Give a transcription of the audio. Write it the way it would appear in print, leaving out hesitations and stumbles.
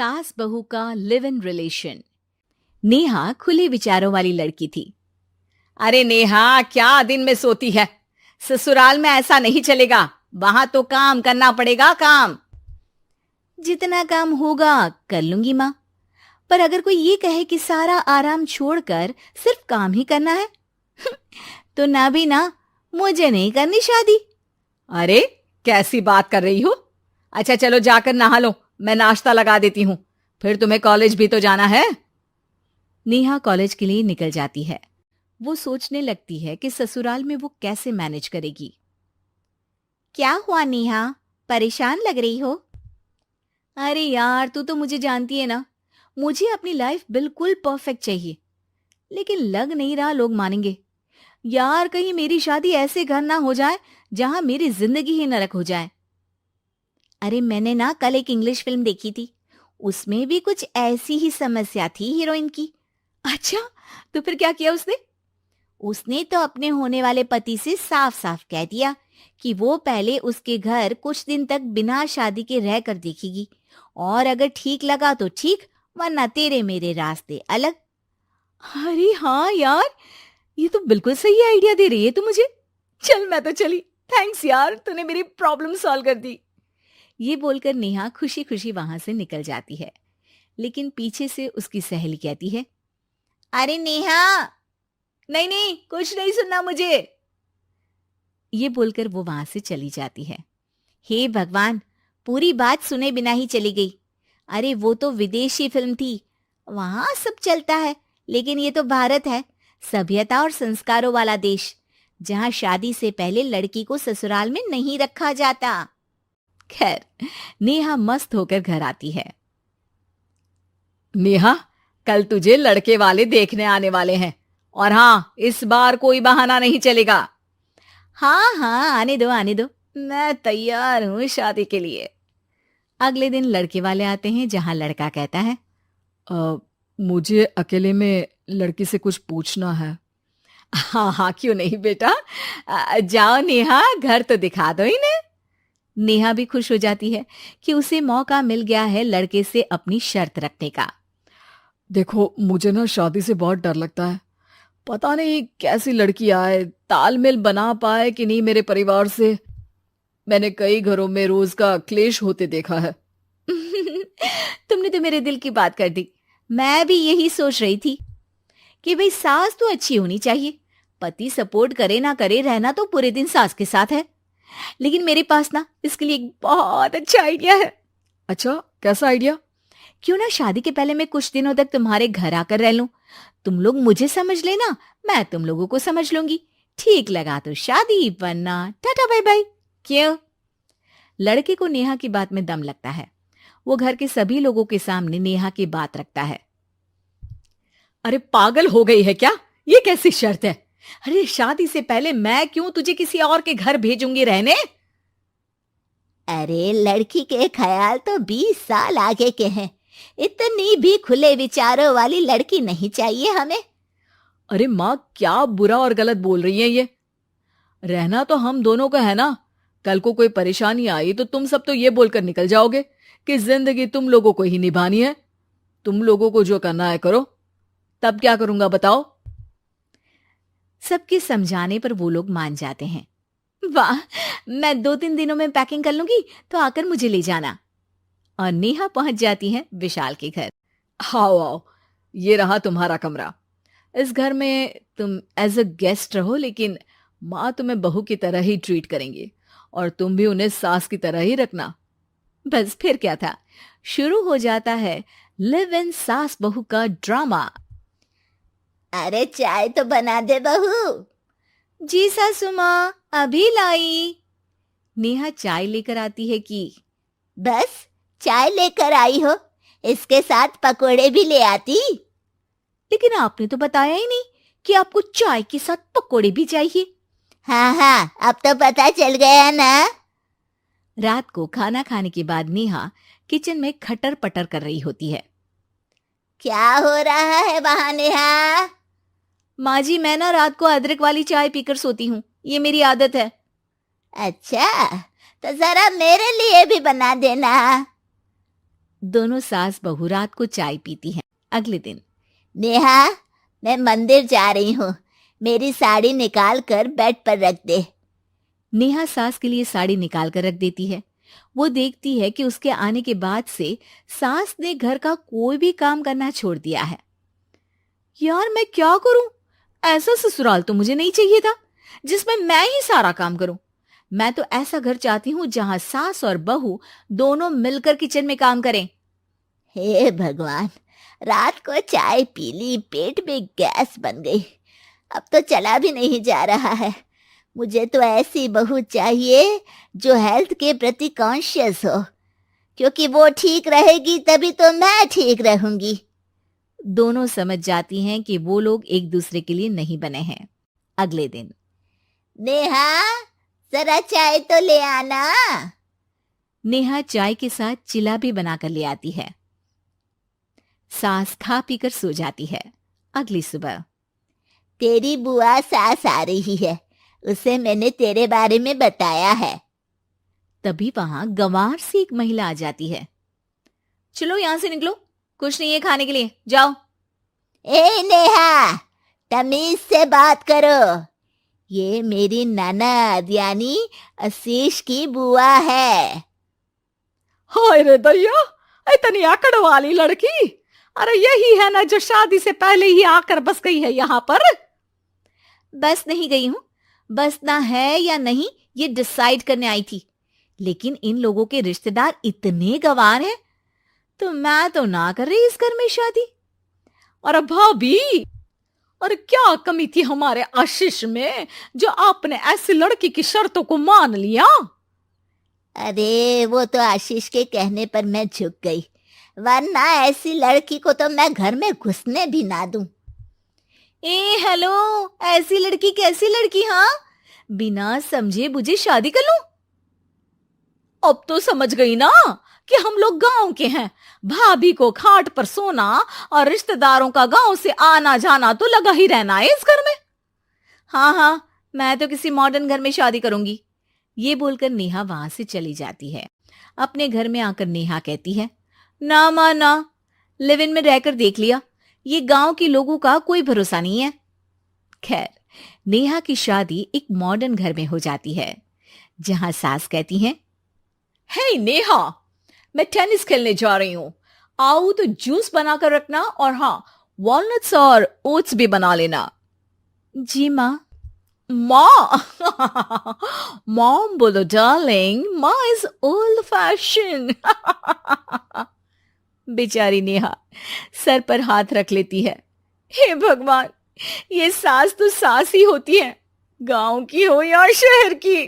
सास बहू का लिव इन रिलेशन। नेहा खुले विचारों वाली लड़की थी। अरे नेहा, क्या दिन में सोती है? ससुराल में ऐसा नहीं चलेगा, वहां तो काम करना पड़ेगा। काम जितना काम होगा कर लूंगी माँ, पर अगर कोई ये कहे कि सारा आराम छोड़कर सिर्फ काम ही करना है तो ना भी ना, मुझे नहीं करनी शादी। अरे कैसी बात कर रही हो? अच्छा चलो जाकर नहा लो, मैं नाश्ता लगा देती हूँ, फिर तुम्हें कॉलेज भी तो जाना है। नेहा कॉलेज के लिए निकल जाती है। वो सोचने लगती है कि ससुराल में वो कैसे मैनेज करेगी। क्या हुआ नेहा, परेशान लग रही हो? अरे यार, तू तो मुझे जानती है ना, मुझे अपनी लाइफ बिल्कुल परफेक्ट चाहिए, लेकिन लग नहीं रहा लोग मानेंगे। यार, कहीं मेरी शादी ऐसे घर ना हो जाए जहां मेरी जिंदगी ही नरक हो जाए। अरे मैंने ना कल एक इंग्लिश फिल्म देखी थी, उसमें भी कुछ ऐसी ही समस्या थी हीरोइन की। अच्छा, तो फिर क्या किया उसने? उसने तो अपने होने वाले पति से साफ साफ कह दिया कि वो पहले उसके घर कुछ दिन तक बिना शादी के रह कर देखेगी, और अगर ठीक लगा तो ठीक, वरना तेरे मेरे रास्ते अलग। अरे हाँ यार, ये तो बिल्कुल सही आइडिया दे रही है तू मुझे। चल मैं तो चली, थैंक्स यार, तूने मेरी प्रॉब्लम सॉल्व कर दी। ये बोलकर नेहा खुशी खुशी वहां से निकल जाती है, लेकिन पीछे से उसकी सहेली कहती है, अरे नेहा, नहीं नहीं, कुछ नहीं सुनना मुझे। ये बोलकर वो वहां से चली जाती है। हे भगवान, पूरी बात सुने बिना ही चली गई। अरे वो तो विदेशी फिल्म थी, वहां सब चलता है, लेकिन ये तो भारत है, सभ्यता और संस्कारों वाला देश, जहां शादी से पहले लड़की को ससुराल में नहीं रखा जाता। खैर, नेहा मस्त होकर घर आती है। नेहा, कल तुझे लड़के वाले देखने आने वाले हैं, और हाँ, इस बार कोई बहाना नहीं चलेगा। हाँ हाँ, आने दो आने दो, मैं तैयार हूं शादी के लिए। अगले दिन लड़के वाले आते हैं, जहां लड़का कहता है, मुझे अकेले में लड़की से कुछ पूछना है। हाँ हाँ, क्यों नहीं बेटा, जाओ नेहा, घर तो दिखा दो इन्हें। नेहा भी खुश हो जाती है कि उसे मौका मिल गया है लड़के से अपनी शर्त रखने का। देखो, मुझे ना शादी से बहुत डर लगता है, पता नहीं कैसी लड़की आए, तालमेल बना पाए कि नहीं मेरे परिवार से। मैंने कई घरों में रोज का क्लेश होते देखा है। तुमने तो मेरे दिल की बात कर दी। मैं भी यही सोच रही थी कि भाई सास तो अच्छी होनी चाहिए, पति सपोर्ट करे ना करे, रहना तो पूरे दिन सास के साथ है। लेकिन मेरे पास ना इसके लिए एक बहुत अच्छा आइडिया है। अच्छा, कैसा आइडिया? क्यों ना शादी के पहले मैं कुछ दिनों तक तुम्हारे घर आकर रह लूं, तुम लोग मुझे समझ लेना, मैं तुम लोगों को समझ लूंगी। ठीक लगा तो शादी, वरना टाटा बाय बाय। क्यों? लड़के को नेहा की बात में दम लगता है। वो घर के सभी लोगों के सामने नेहा की बात रखता है। अरे पागल हो गई है क्या? ये कैसी शर्त है? अरे शादी से पहले मैं क्यों तुझे किसी और के घर भेजूंगी रहने? अरे लड़की के ख्याल तो 20 साल आगे के हैं, इतनी भी खुले विचारों वाली लड़की नहीं चाहिए हमें। अरे माँ, क्या बुरा और गलत बोल रही है ये? रहना तो हम दोनों का है ना। कल को कोई परेशानी आई तो तुम सब तो ये बोलकर निकल जाओगे कि जिंदगी तुम लोगों को ही निभानी है, तुम लोगों को जो करना है करो। तब क्या करूंगा बताओ? सबके समझाने पर वो लोग मान जाते हैं। वाह, मैं 2-3 दिनों में पैकिंग कर लूंगी, तो आकर मुझे ले जाना। और नेहा पहुंच जाती है विशाल के घर। आओ आओ, ये रहा तुम्हारा कमरा। इस घर में तुम एज अ गेस्ट रहो, लेकिन माँ तुम्हें बहू की तरह ही ट्रीट करेंगी, और तुम भी उन्हें सास की तरह ही रखना। बस फिर क्या था, शुरू हो जाता है लिव इन सास बहू का ड्रामा। अरे चाय तो बना दे बहू। जी सासू माँ, अभी लाई। नेहा चाय लेकर आती है कि बस चाय लेकर आई हो, इसके साथ पकोड़े भी ले आती। लेकिन आपने तो बताया ही नहीं कि आपको चाय के साथ पकोड़े भी चाहिए। हाँ हाँ, अब तो पता चल गया ना। रात को खाना खाने के बाद नेहा किचन में खटर पटर कर रही होती है। क्या हो रहा है वहां नेहा? माँ जी, मैं ना रात को अदरक वाली चाय पीकर सोती हूँ, ये मेरी आदत है। अच्छा, तो जरा मेरे लिए भी बना देना। दोनों सास बहू रात को चाय पीती हैं। अगले दिन, नेहा, मैं मंदिर जा रही हूँ, मेरी साड़ी निकाल कर बेड पर रख दे। नेहा सास के लिए साड़ी निकाल कर रख देती है। वो देखती है कि उसके आने के बाद से सास ने घर का कोई भी काम करना छोड़ दिया है। यार मैं क्या करूं? ऐसा ससुराल तो मुझे नहीं चाहिए था जिसमें मैं ही सारा काम करूं। मैं तो ऐसा घर चाहती हूं जहां सास और बहू दोनों मिलकर किचन में काम करें। हे भगवान, रात को चाय पी ली, पेट में गैस बन गई, अब तो चला भी नहीं जा रहा है। मुझे तो ऐसी बहू चाहिए जो हेल्थ के प्रति कॉन्शियस हो, क्योंकि वो ठीक रहेगी तभी तो मैं ठीक रहूंगी। दोनों समझ जाती हैं कि वो लोग एक दूसरे के लिए नहीं बने हैं। अगले दिन, नेहा, जरा चाय तो ले आना। नेहा चाय के साथ चिला भी बनाकर ले आती है। सास खा पीकर सो जाती है। अगली सुबह, तेरी बुआ सास आ रही है, उसे मैंने तेरे बारे में बताया है। तभी वहां गंवार से एक महिला आ जाती है। चलो यहां से निकलो, कुछ नहीं है खाने के लिए, जाओ। ए नेहा, तमीज से बात करो, ये मेरी ननद यानी आशीष की बुआ है। हाय रे दैया, इतनी आकड़ वाली लड़की! अरे यही है ना जो शादी से पहले ही आकर बस गई है यहाँ पर। बस नहीं गई हूं, बसना है या नहीं ये डिसाइड करने आई थी, लेकिन इन लोगों के रिश्तेदार इतने गंवार हैं तो मैं तो ना कर रही इस घर में शादी। और भाभी, और क्या कमी थी हमारे आशीष में जो आपने ऐसी लड़की की शर्तों को मान लिया? अरे वो तो आशीष के कहने पर मैं झुक गई, वरना ऐसी लड़की को तो मैं घर में घुसने भी ना दूं। ए हेलो, ऐसी लड़की कैसी लड़की? हाँ, बिना समझे बुझे शादी कर लूं? अब तो समझ गई ना कि हम लोग गांव के हैं। भाभी को खाट पर सोना और रिश्तेदारों का गांव से आना जाना तो लगा ही रहना है इस घर में। हाँ हाँ, मैं तो किसी मॉडर्न घर में शादी करूंगी। ये बोलकर नेहा वहां से चली जाती है। अपने घर में आकर नेहा कहती है, ना मां ना, लिव इन में रहकर देख लिया, ये गांव के लोगों का कोई भरोसा नहीं है। खैर, नेहा की शादी एक मॉडर्न घर में हो जाती है जहां सास कहती हैं, हे नेहा, मैं टेनिस खेलने जा रही हूं, आओ तो जूस बनाकर रखना, और हाँ, वॉलनट्स और ओट्स भी बना लेना। जी माँ। माँ मॉम बोलो डार्लिंग, माँ इज ओल्ड फैशन। बेचारी नेहा सर पर हाथ रख लेती है। हे भगवान, ये सास तो सास ही होती है, गांव की हो या शहर की।